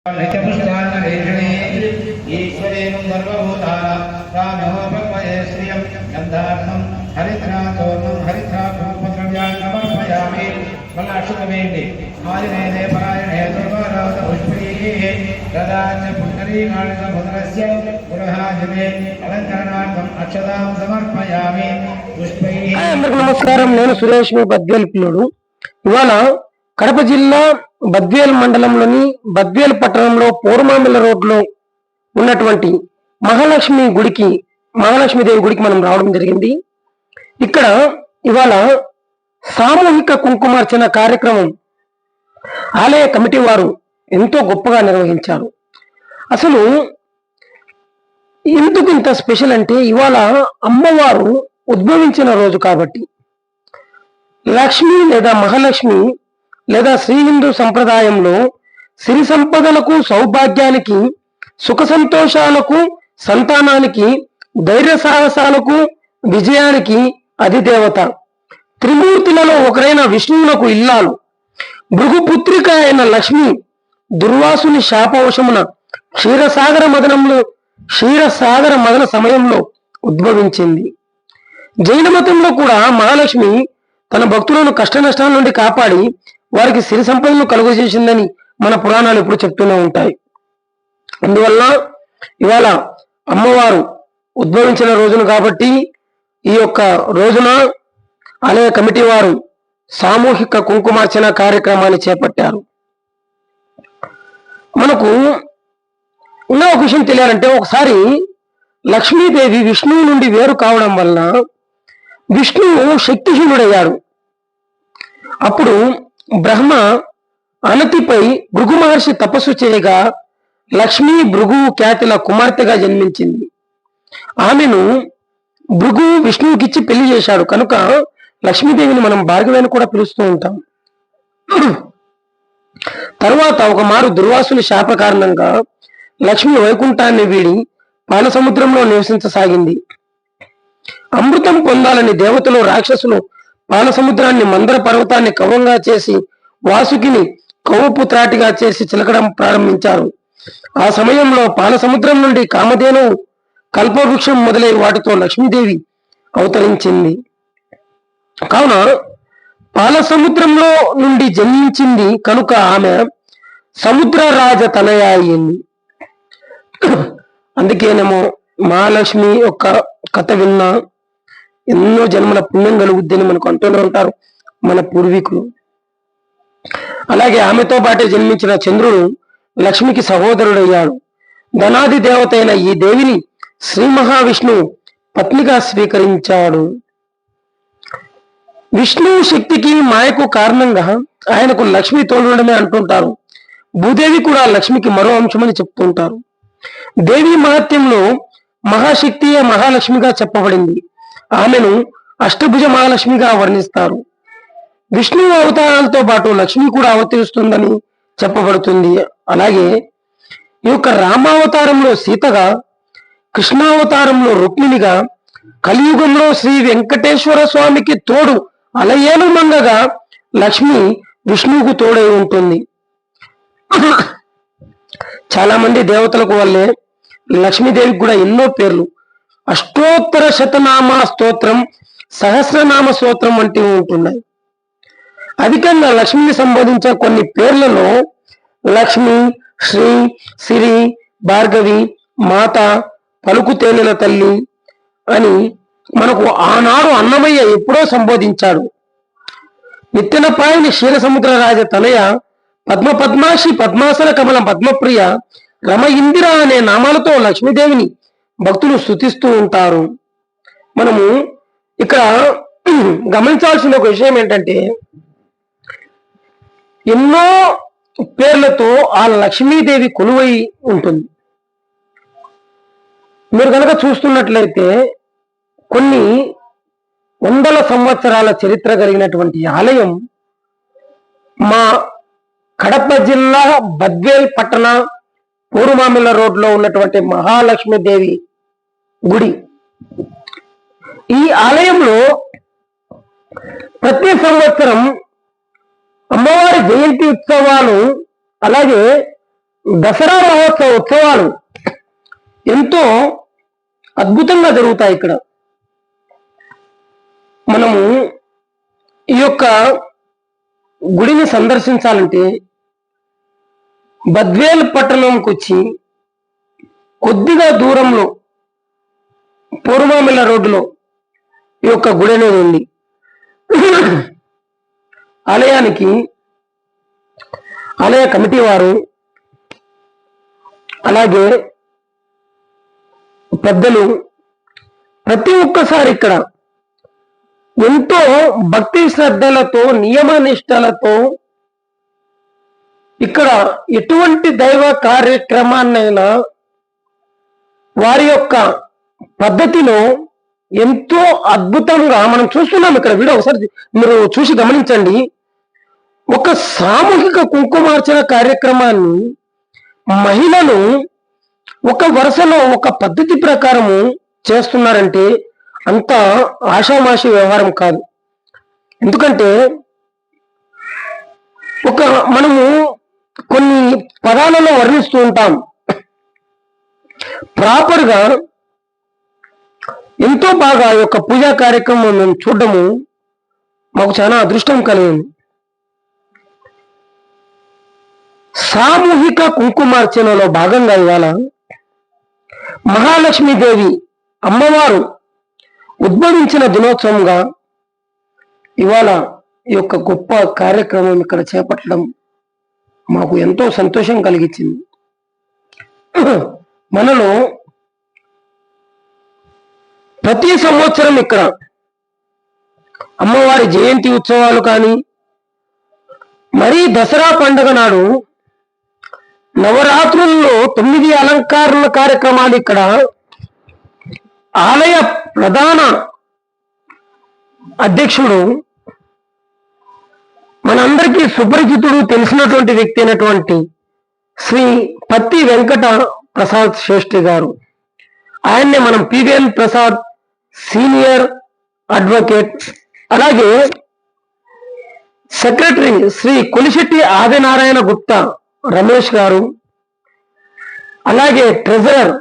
नित्यपुष्पान्नरेषणे ईश्वरेण सर्वभूतानां रामोपमये श्रियं गन्धार्थं हरिद्रातोर्णं हरिद्रापूर्वद्रव्याणि समर्पयामि मलाक्षुतमेण्डि आदिनेने परायणे सर्वराजपुष्पैः ददान्य पुण्डरीकाणितमुद्रस्य पुरहाजने अलङ्करणार्थम् अक्षतां समर्पयामि पुष्पैः। అందరికీ నమస్కారం. నేను సురేష్ మీ బద్వేల్ పిల్లోడు. ఇవాళ కడప జిల్లా బద్వేల్ మండలంలోని బద్వేల్ పట్టణంలో పూర్మామిల్ల రోడ్లో ఉన్నటువంటి మహాలక్ష్మీదేవి గుడికి మనం రావడం జరిగింది. ఇక్కడ ఇవాళ సామూహిక కుంకుమార్చన కార్యక్రమం ఆలయ కమిటీ వారు ఎంతో గొప్పగా నిర్వహించారు. అసలు ఎందుకు ఇంత స్పెషల్ అంటే ఇవాళ అమ్మవారు ఉద్భవించిన రోజు కాబట్టి లక్ష్మి లేదా మహాలక్ష్మి లేదా శ్రీ హిందూ సంప్రదాయంలో సిరి సంపదలకు, సౌభాగ్యానికి, సుఖ సంతోషాలకు, సంతానానికి, ధైర్య సాహసాలకు, విజయానికి అధిదేవత. త్రిమూర్తులలో ఒకరైన విష్ణువునకు ఇల్లాలు. భృగుపుత్రిక అయిన లక్ష్మి దుర్వాసుని శాపవశమున క్షీరసాగర మదన సమయంలో ఉద్భవించింది. జైన మతంలో కూడా మహాలక్ష్మి తన భక్తులను కష్ట నష్టాల నుండి కాపాడి వారికి సిరి సంపదను కలుగజేసిందని మన పురాణాలు ఎప్పుడు చెప్తూనే ఉంటాయి. అందువల్ల ఇవాళ అమ్మవారు ఉద్భవించిన రోజును కాబట్టి ఈ యొక్క రోజున ఆలయ కమిటీ వారు సామూహిక కుంకుమార్చన కార్యక్రమాన్ని చేపట్టారు. మనకు ఉన్న ఒక విషయం తెలియాలంటే, ఒకసారి లక్ష్మీదేవి విష్ణువు నుండి వేరు కావడం వలన విష్ణువు శక్తిహీనుడయ్యాడు. అప్పుడు బ్రహ్మ అనతిపై భృగు మహర్షి తపస్సు చేయగా లక్ష్మీ భృగు ఖ్యాతిల కుమార్తెగా జన్మించింది. ఆమెను భృగు విష్ణువుకిచ్చి పెళ్లి చేశాడు. కనుక లక్ష్మీదేవిని మనం భార్గవేని కూడా పిలుస్తూ ఉంటాం. తరువాత ఒక మారు దుర్వాసుని శాప కారణంగా లక్ష్మి వైకుంఠాన్ని వీడి పాలసముద్రంలో నివసించసాగింది. అమృతం పొందాలని దేవతలు, రాక్షసులు పాలసముద్రాన్ని, మందర పర్వతాన్ని కవంగా చేసి వాసుకిని కవ్వపు త్రాటిగా చేసి చిలకడం ప్రారంభించారు. ఆ సమయంలో పాలసముద్రం నుండి కామధేను, కల్పవృక్షం మొదలై వాటితో లక్ష్మీదేవి అవతరించింది. కావున పాలసముద్రంలో నుండి జన్మించింది కనుక ఆమె సముద్ర రాజ తనయ అయింది. అందుకేనేమో మహాలక్ష్మి యొక్క కథ విన్నా ఎన్నో జన్మల పుణ్యం కలుగుద్దని మనకు అంటూనే ఉంటారు మన పూర్వీకులు. అలాగే ఆమెతో పాటే జన్మించిన చంద్రుడు లక్ష్మికి సహోదరుడయ్యాడు. ధనాది దేవత అయిన ఈ దేవిని శ్రీ మహావిష్ణువు పత్నిగా స్వీకరించాడు. విష్ణువు శక్తికి, మాయకు కారణంగా ఆయనకు లక్ష్మి తోడుండమే అంటుంటారు. భూదేవి కూడా లక్ష్మికి మరో అంశమని చెప్తుంటారు. దేవి మహత్యంలో మహాశక్తియే మహాలక్ష్మిగా చెప్పబడింది. ఆమెను అష్టభుజ మహాలక్ష్మిగా వర్ణిస్తారు. విష్ణువు అవతారాలతో పాటు లక్ష్మి కూడా అవతరిస్తుందని చెప్పబడుతుంది. అలాగే ఈ యొక్క రామావతారంలో సీతగా, కృష్ణావతారంలో రుక్మిణిగా, కలియుగంలో శ్రీ వెంకటేశ్వర స్వామికి తోడు అలయేలు మంగగా లక్ష్మి విష్ణువుకు తోడై ఉంటుంది. చాలా మంది దేవతలకు వల్లే లక్ష్మీదేవికి కూడా ఎన్నో పేర్లు, అష్టోత్తర శతనామ స్తోత్రం, సహస్రనామ స్తోత్రం వంటివి ఉంటున్నాయి. అధికంగా లక్ష్మిని సంబోధించే కొన్ని పేర్లలో లక్ష్మి, శ్రీ, సిరి, భార్గవి, మాత, పలుకుతేనెల తల్లి అని మనకు ఆనాడు అన్నమయ్య ఎప్పుడో సంబోధించాడు. నిత్యనపాయని క్షీరసముద్ర రాజ తనయ, పద్మాక్షి, పద్మాసన కమలం, పద్మప్రియ, రమ, ఇందిర అనే నామాలతో లక్ష్మీదేవిని భక్తులు స్తుతిస్తూ ఉంటారు. మనము ఇక్కడ గమనించాల్సిన ఒక విషయం ఏంటంటే, ఎన్నో పేర్లతో ఆ లక్ష్మీదేవి కొలువై ఉంటుంది. మీరు కనుక చూస్తున్నట్లయితే కొన్ని వందల సంవత్సరాల చరిత్ర కలిగినటువంటి ఆలయం మా కడప జిల్లా బద్వేల్ పట్టణ పూర్మామిల్ల రోడ్లో ఉన్నటువంటి మహాలక్ష్మీదేవి గుడి. ఈ ఆలయంలో ప్రతి సంవత్సరం అమ్మవారి జయంతి ఉత్సవాలు, అలాగే దసరా ఉత్సవాలు ఎంతో అద్భుతంగా జరుగుతాయి ఇక్కడ. మనము ఈ యొక్క గుడిని సందర్శించాలంటే బద్వేల్ పట్టణంకి వచ్చి కొద్దిగా దూరంలో పూర్వమిల్ల రోడ్డులో ఈ యొక్క గుడి అనేది ఉంది. ఆలయానికి ఆలయ కమిటీ వారు అలాగే పెద్దలు ప్రతి ఒక్కసారి ఇక్కడ ఎంతో భక్తి శ్రద్ధలతో నియమనిష్టలతో ఇక్కడ ఎటువంటి దైవ కార్యక్రమాన్నైనా వారి యొక్క పద్ధతిలో ఎంతో అద్భుతంగా మనం చూస్తున్నాం. ఇక్కడ వీడియో ఒకసారి మీరు చూసి గమనించండి. ఒక సామూహిక కుంకుమార్చన కార్యక్రమాన్ని మహిళలు ఒక వరుసలో ఒక పద్ధతి ప్రకారము చేస్తున్నారంటే అంత ఆషామాషి వ్యవహారం కాదు. ఎందుకంటే మనము కొన్ని పదాలలో వర్ణిస్తూ ఉంటాం. ప్రాపర్గా ఎంతో బాగా ఈ యొక్క పూజా కార్యక్రమం మేము చూడడము మాకు చాలా అదృష్టం కలిగింది. సామూహిక కుంకుమార్చనలో భాగంగా ఇవాళ మహాలక్ష్మీదేవి అమ్మవారు ఉద్భవించిన దినోత్సవంగా ఇవాళ ఈ యొక్క గొప్ప కార్యక్రమం ఇక్కడ చేపట్టడం మాకు ఎంతో సంతోషం కలిగించింది. మనలో ప్రతి సంవత్సరం ఇక్కడ అమ్మవారి జయంతి ఉత్సవాలు కానీ మరీ దసరా పండుగ నాడు నవరాత్రుల్లో 9 అలంకరణ కార్యక్రమాలు ఇక్కడ ఆలయ ప్రధాన అధ్యక్షుడు మనందరికీ సుపరిచితుడు తెలిసినటువంటి వ్యక్తి అయినటువంటి శ్రీ పత్తి వెంకట ప్రసాద్ శ్రేష్ఠి గారు, ఆయన్నే మనం పివిఎన్ ప్రసాద్ సీనియర్ అడ్వకేట్, అలాగే సెక్రటరీ శ్రీ కొలిశెట్టి ఆదినారాయణ గుప్తా రమేష్ గారు, అలాగే ట్రెజరర్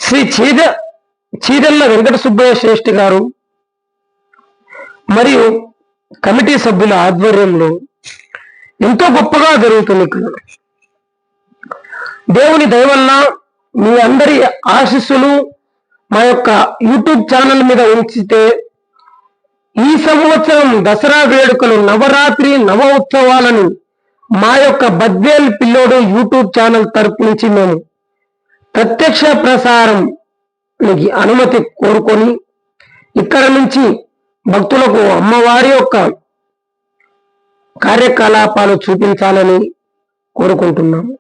శ్రీ చీదెల్ల వెంకట సుబ్బయ్య శ్రేష్ఠి గారు మరియు కమిటీ సభ్యుల ఆధ్వర్యంలో ఎంతో గొప్పగా జరుగుతుంది. ఇక్కడ దేవుని దయ వల్ల మీ అందరి ఆశీస్సులు మా యొక్క యూట్యూబ్ ఛానల్ మీద ఉంచితే ఈ సంవత్సరం దసరా వేడుకలు నవరాత్రి నవ ఉత్సవాలను మా యొక్క బద్వేల్ పిల్లోడు యూట్యూబ్ ఛానల్ తరపు నుంచి మేము ప్రత్యక్ష ప్రసారం అనుమతి కోరుకొని ఇక్కడ నుంచి భక్తులకు అమ్మవారి యొక్క కార్యకలాపాలు చూపించాలని కోరుకుంటున్నాము.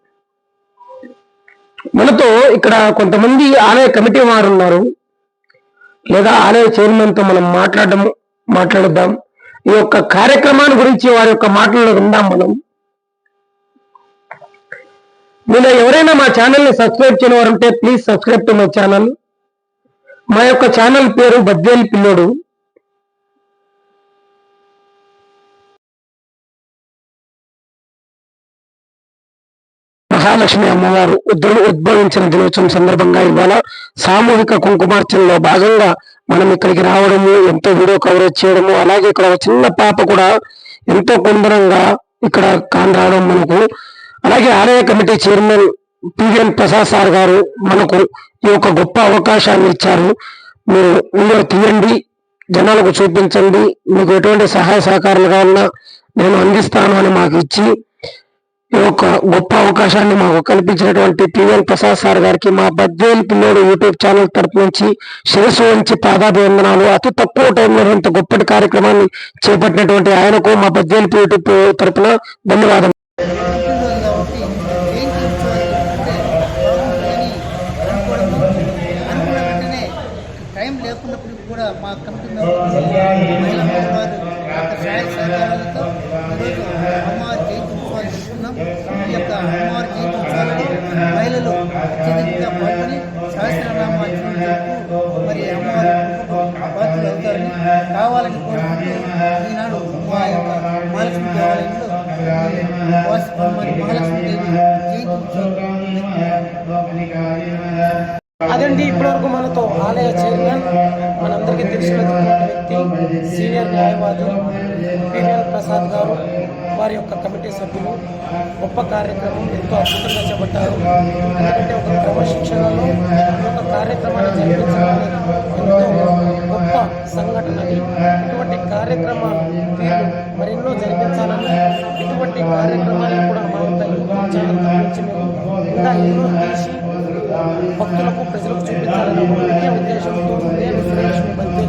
మనతో ఇక్కడ కొంతమంది ఆలయ కమిటీ వారు ఉన్నారు, లేదా ఆలయ చైర్మన్ తో మనం మాట్లాడదాం. ఈ యొక్క కార్యక్రమాన్ని గురించి వారి యొక్క మాటల్లో విందాం. మీరు ఎవరైనా మా ఛానల్ని సబ్స్క్రైబ్ చేయని వారు ఉంటే please subscribe to my channel. మా యొక్క ఛానల్ పేరు బద్వేల్ పిల్లోడు. మహాలక్ష్మి అమ్మవారు ఉద్భవించిన దినోత్సవం సందర్భంగా ఇవాళ సామూహిక కుంకుమార్చనలో భాగంగా మనం ఇక్కడికి రావడము, ఎంతో వీడియో కవరేజ్ చేయడము, అలాగే ఇక్కడ ఒక చిన్న పాప కూడా ఎంతో కొందరంగా ఇక్కడ రావడం మనకు, అలాగే ఆలయ committee chairman PVN Prasad sir గారు మనకు ఈ యొక్క గొప్ప అవకాశాన్ని ఇచ్చారు. మీరు వీడియో తీయండి, జనాలకు చూపించండి, మీకు ఎటువంటి సహాయ సహకారాలు కావాలన్నా నేను అందిస్తాను అని మాకు ఇచ్చి ఈ యొక్క గొప్ప అవకాశాన్ని మాకు కల్పించినటువంటి పివిఎన్ ప్రసాద్ సార్ గారికి మా బద్వేల్ పిల్లోడు యూట్యూబ్ ఛానల్ తరపు నుంచి శిరస్సు వంచి పాదాభివందనాలు. అతి తక్కువ టైంలో ఇంత గొప్పటి కార్యక్రమాన్ని చేపట్టినటువంటి ఆయనకు మా బద్వేల్ యూట్యూబ్ తరపున ధన్యవాదాలు. టైం లేకున్నప్పుడు కూడా మా కమిటీ మహిళా సహాయ సహకారాలతో ఈరోజు అమ్మవారి జయంతి ఉత్సవాలు జరుపుకున్నాం. ఈ యొక్క అమ్మవారి జయంతి ఉత్సవాలను మహిళలు అత్యధికంగా పాల్గొని సహస్రనామాలు జరుపుతూ మరి అమ్మవారి బాధ్యులు అవుతారని కావాలని కోరుకుంటూ ఈనాడు మా యొక్క మహాలక్ష్మి దేవాలయంలో మహాలక్ష్మీదేవి జయంతి దాంతో ఆలయ చైర్మన్ మనందరికీ తెలిసినటువంటి వ్యక్తి సీనియర్ న్యాయవాది పివిఎన్ ప్రసాద్ గారు వారి యొక్క కమిటీ సభ్యులు గొప్ప కార్యక్రమం ఎంతో అద్భుతంగా చేపట్టారు. ఎందుకంటే ఒక క్రమశిక్షణలో ఒక కార్యక్రమాన్ని జరిపించడం ఎంతో గొప్ప సంఘటనని, ఇటువంటి కార్యక్రమాలు వీళ్ళు మరెన్నో జరిపించాలని, ఇటువంటి కార్యక్రమాలను కూడా మా యొక్క యూట్యూబ్ ఛానల్ గురించి మేము ఇంకా ఎన్నో తీసి భక్తులకు ప్రజలకు చూపించాలనే ముఖ్య ఉద్దేశంతో నేను సురేష్ బంతి